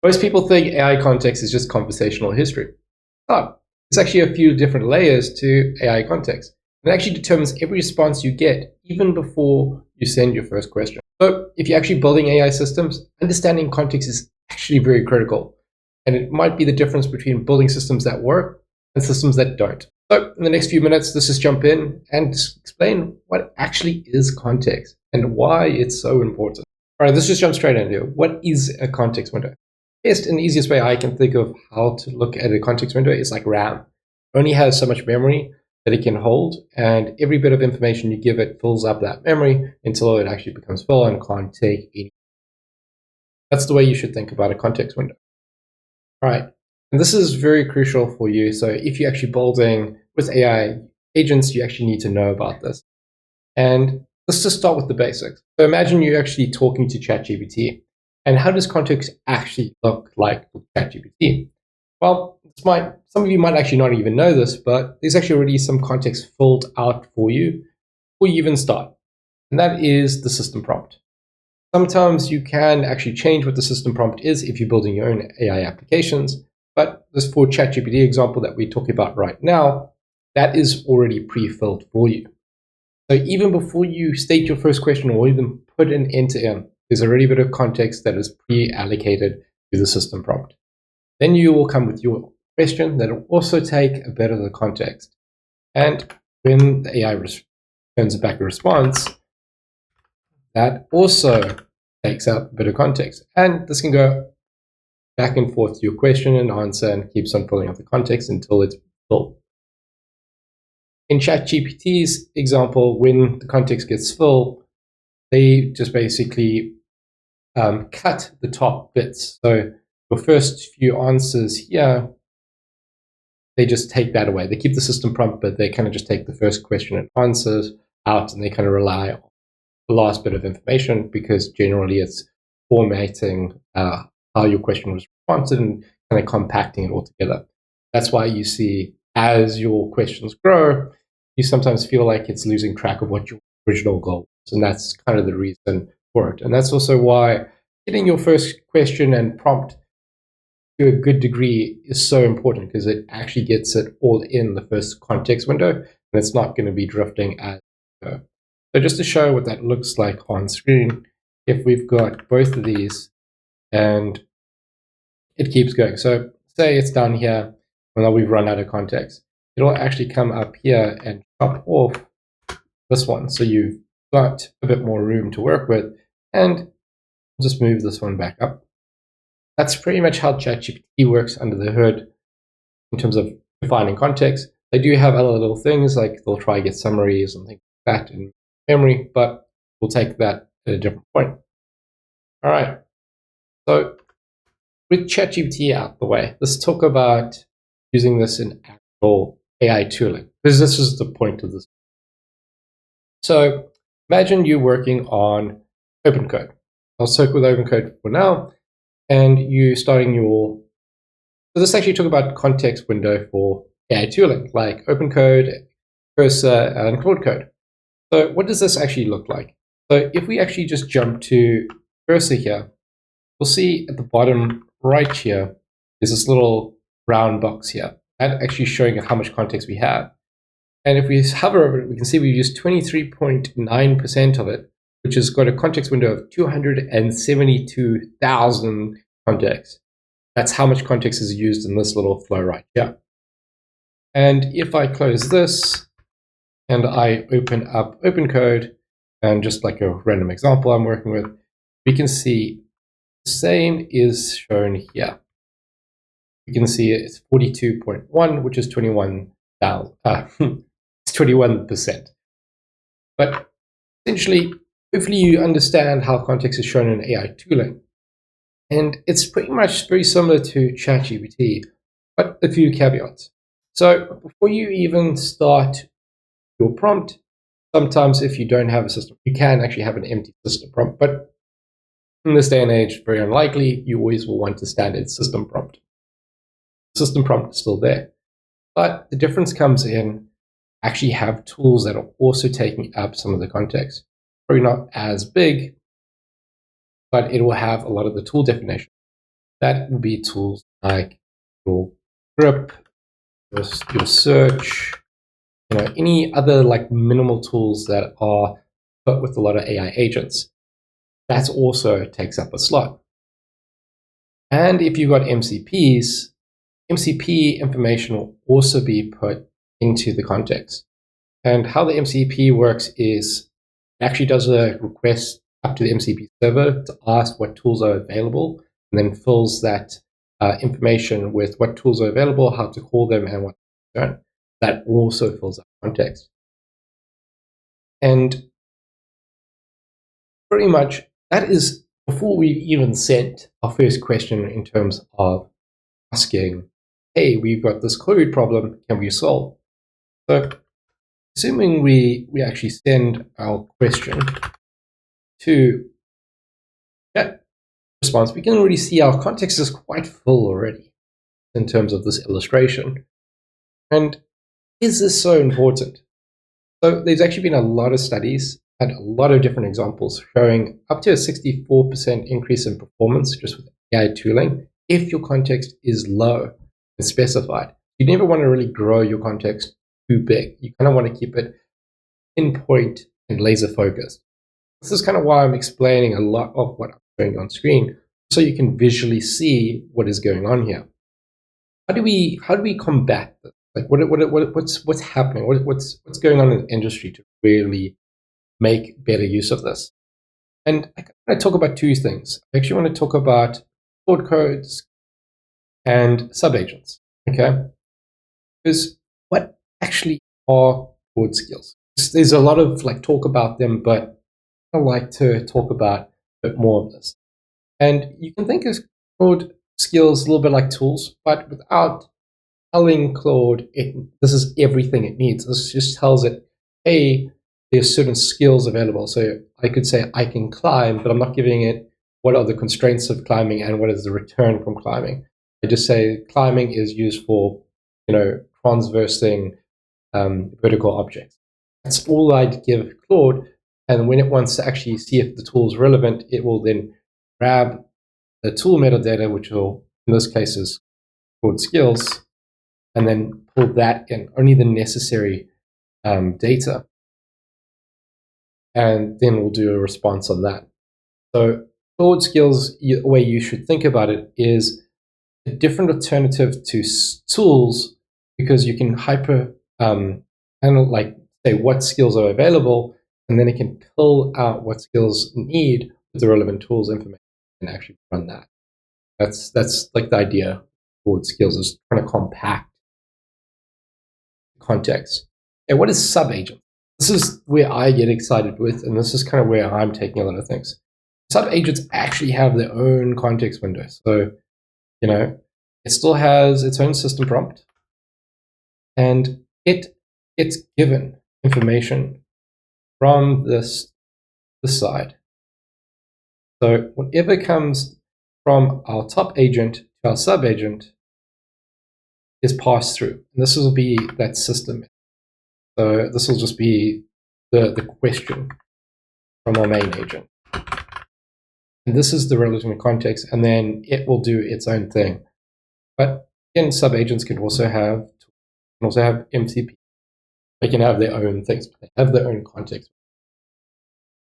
Most people think AI context is just conversational history. But there's actually a few different layers to AI context. It actually determines every response you get, even before you send your first question. So if you're actually building AI systems, understanding context is actually very critical. And it might be the difference between building systems that work and systems that don't. So in the next few minutes, let's just jump in and explain what actually is context and why it's so important. All right, let's just jump straight into it. What is a context window? Best and easiest way I can think of how to look at a context window is like RAM. It only has so much memory that it can hold, and every bit of information you give it fills up that memory until it actually becomes full and can't take any. That's the way you should think about a context window. All right, and this is very crucial for you. So if you're actually building with AI agents, you actually need to know about this. And let's just start with the basics. So imagine you're actually talking to ChatGPT. And how does context actually look like with ChatGPT? Well, some of you might actually not even know this, but there's actually already some context filled out for you before you even start. And that is the system prompt. Sometimes you can actually change what the system prompt is if you're building your own AI applications. But this for ChatGPT example that we're talking about right now, that is already pre-filled for you. So even before you state your first question or even put an enter in, there's already a bit of context that is pre-allocated to the system prompt. Then you will come with your question that will also take a bit of the context. And when the AI returns back a response, that also takes up a bit of context. And this can go back and forth to your question and answer and keeps on filling up the context until it's full. In ChatGPT's example, when the context gets full, they just basically cut the top bits. So your first few answers here, they just take that away. They keep the system prompt, but they kind of just take the first question and answers out, and they kind of rely on the last bit of information because generally it's formatting how your question was answered and kind of compacting it all together. That's why you see as your questions grow, you sometimes feel like it's losing track of what your original goal is, and that's kind of the reason for it. And that's also why getting your first question and prompt to a good degree is so important, because it actually gets it all in the first context window, and it's not going to be drifting as you go. So just to show what that looks like on screen, if we've got both of these and it keeps going. So say it's down here, and now we've run out of context. It'll actually come up here and chop off this one. So you've got a bit more room to work with, and just move this one back up. That's pretty much how ChatGPT works under the hood in terms of defining context. They do have other little things, like they'll try to get summaries and things like that in memory, but we'll take that at a different point. All right. So with ChatGPT out the way, let's talk about using this in actual AI tooling, because this is the point of this. So imagine you working on OpenCode. I'll stick with OpenCode for now. And you starting your, so this actually talk about context window for AI tooling, like OpenCode, Cursor, and Claude Code. So what does this actually look like? So if we actually just jump to Cursor here, we'll see at the bottom right here, there's this little round box here, that actually showing how much context we have. And if we hover over it, we can see we use 23.9% of it, which has got a context window of 272,000 contexts. That's how much context is used in this little flow right here. And if I close this and I open up OpenCode, and just like a random example I'm working with, we can see the same is shown here. You can see it's 42.1, which is 21,000. It's 21%. But essentially, hopefully you understand how context is shown in AI tooling. And it's pretty much very similar to ChatGPT, but a few caveats. So before you even start your prompt, sometimes if you don't have a system, you can actually have an empty system prompt. But in this day and age, very unlikely, you always will want a standard system prompt. System prompt is still there. But the difference comes in actually have tools that are also taking up some of the context. Probably not as big, but it will have a lot of the tool definition. That will be tools like your grip, your search, any other like minimal tools that are put with a lot of AI agents. That also takes up a slot. And if you've got MCPs, MCP information will also be put into the context. And how the MCP works is it actually does a request up to the MCP server to ask what tools are available, and then fills that information with what tools are available, how to call them, and what to return. That also fills up context. And pretty much that is before we even sent our first question in terms of asking, hey, we've got this code problem, can we solve? So assuming we actually send our question to that response, we can already see our context is quite full already in terms of this illustration. And is this so important? So there's actually been a lot of studies and a lot of different examples showing up to a 64% increase in performance just with AI tooling if your context is low and specified. You never want to really grow your context too big. You kind of want to keep it in point and laser focused. This is kind of why I'm explaining a lot of what I'm showing on screen, so you can visually see what is going on here. How do we combat this? Like what's happening? What's going on in the industry to really make better use of this? And I want to talk about two things. I actually want to talk about Claude codes and subagents. Okay, because what actually are Claude skills? There's a lot of like talk about them, but I like to talk about a bit more of this. And you can think of Claude skills a little bit like tools, but without telling Claude this is everything it needs. This just tells it, hey, there's certain skills available. So I could say I can climb, but I'm not giving it what are the constraints of climbing and what is the return from climbing. I just say climbing is used for, transversing vertical objects. That's all I'd give Claude. And when it wants to actually see if the tool is relevant, it will then grab the tool metadata, which will, in this case, is Claude skills, and then pull that in, only the necessary data. And then we'll do a response on that. So Claude skills, the way you should think about it is a different alternative to tools, because you can like say what skills are available, and then it can pull out what skills need with the relevant tools information and actually run that. That's like the idea. Claude skills is trying to compact context. And what is subagent? This is where I get excited with, and this is kind of where I'm taking a lot of things. Subagents actually have their own context window. So, it still has its own system prompt, and it gets given information from this side. So whatever comes from our top agent to our subagent is passed through. And this will be that system. So this will just be the question from our main agent. And this is the relevant context, and then it will do its own thing. But again, subagents can also have MCP. They can have their own things, but they have their own context.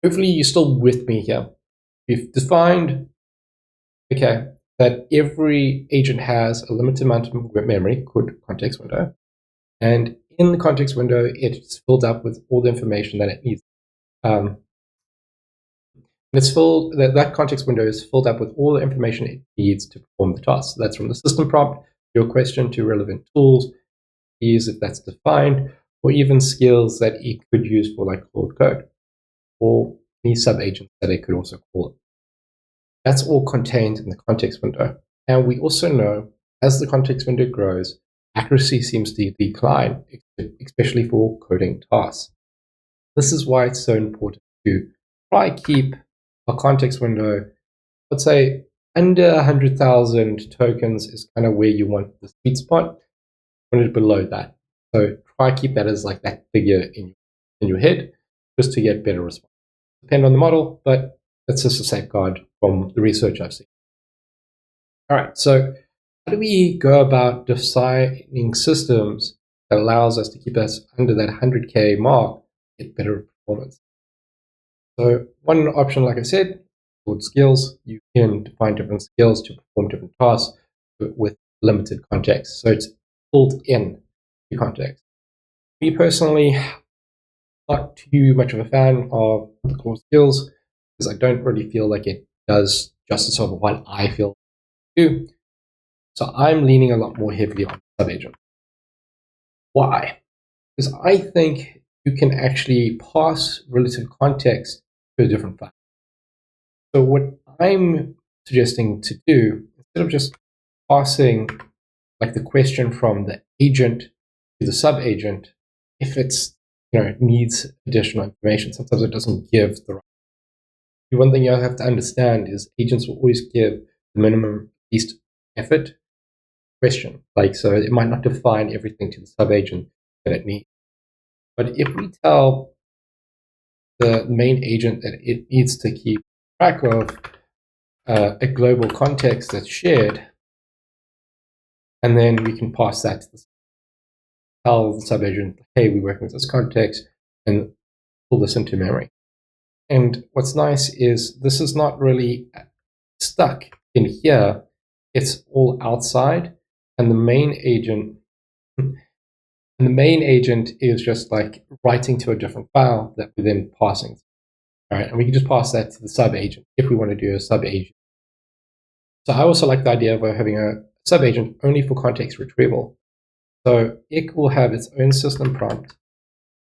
Hopefully you're still with me here. We've defined, that every agent has a limited amount of memory called context window. And in the context window, it's filled up with all the information that it needs. That context window is filled up with all the information it needs to perform the task. So that's from the system prompt, your question, to relevant tools, keys if that's defined, or even skills that it could use for like Claude code, or any sub-agent that it could also call it. That's all contained in the context window. And we also know as the context window grows, accuracy seems to decline, especially for coding tasks. This is why it's so important to try keep a context window, let's say under 100,000 tokens is kind of where you want the sweet spot. Want it below that. So try keep that as like that figure in your head, just to get better response. Depend on the model, but that's just a safeguard from the research I've seen. All right, so how do we go about designing systems that allows us to keep us under that 100K mark, get better performance? So one option, like I said, called skills. You can define different skills to perform different tasks with limited context. So it's built in to context. Me personally, not too much of a fan of the core skills because I don't really feel like it does justice over what I feel to do. So I'm leaning a lot more heavily on Subagent. Why? Because I think you can actually pass relative context to a different file. So what I'm suggesting to do, instead of just passing like the question from the agent to the sub-agent, if it's needs additional information, sometimes it doesn't give the right. One thing you have to understand is agents will always give the minimum least effort question. Like, so it might not define everything to the sub-agent that it needs. But if we tell the main agent that it needs to keep track of a global context that's shared, and then we can pass that to tell the sub-agent, hey, we're working with this context, and pull this into memory. And what's nice is this is not really stuck in here. It's all outside, and the main agent is just like writing to a different file that we're then passing. All right, and we can just pass that to the sub-agent if we want to do a sub-agent. So I also like the idea of having a sub-agent only for context retrieval. So it will have its own system prompt,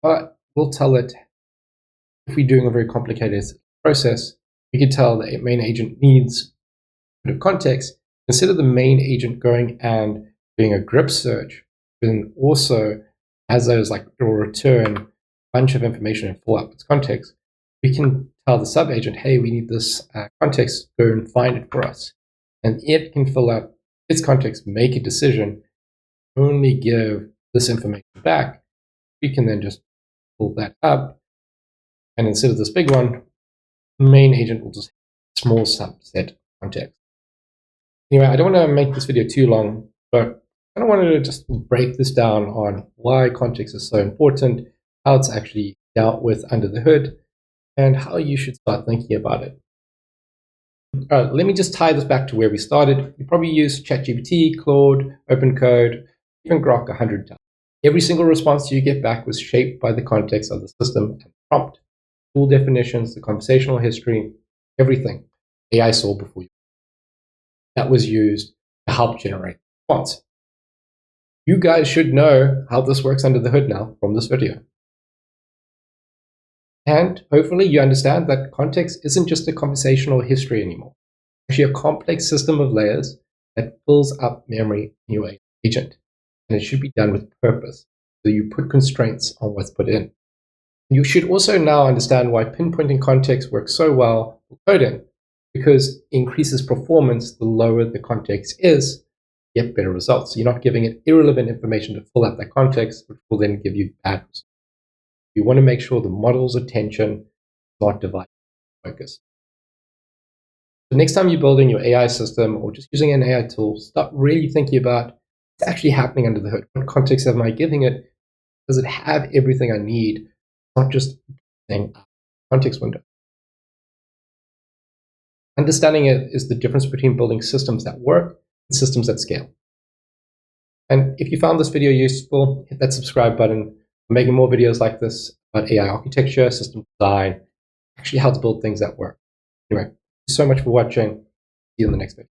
but we'll tell it, if we're doing a very complicated process, we can tell the main agent needs a bit of context. Instead of the main agent going and doing a grep search, then also as those like it will return a bunch of information and fill out its context, we can tell the sub-agent, hey, we need this context, go and find it for us. And it can fill out its context, make a decision, only give this information back. We can then just pull that up. And instead of this big one, the main agent will just have a small subset context. Anyway, I don't want to make this video too long, but I wanted to just break this down on why context is so important, how it's actually dealt with under the hood, and how you should start thinking about it. All right, let me just tie this back to where we started. You probably use ChatGPT, Claude, OpenCode, even Grok 100 times. Every single response you get back was shaped by the context of the system and the prompt. Tool definitions, the conversational history, everything AI saw before you. That was used to help generate the response. You guys should know how this works under the hood now from this video. And hopefully you understand that context isn't just a conversational history anymore. It's actually a complex system of layers that fills up memory in your agent. And it should be done with purpose. So you put constraints on what's put in. You should also now understand why pinpointing context works so well for coding, because it increases performance the lower the context is, you get better results. So you're not giving it irrelevant information to fill out that context, which will then give you bad results. You want to make sure the model's attention is not divided focus. The next time you're building your AI system or just using an AI tool, start really thinking about what's actually happening under the hood. What context am I giving it? Does it have everything I need? Not just a context window. Understanding it is the difference between building systems that work and systems that scale. And if you found this video useful, hit that subscribe button. I'm making more videos like this about AI architecture, system design, actually how to build things that work. Anyway, thank you so much for watching. See you in the next video.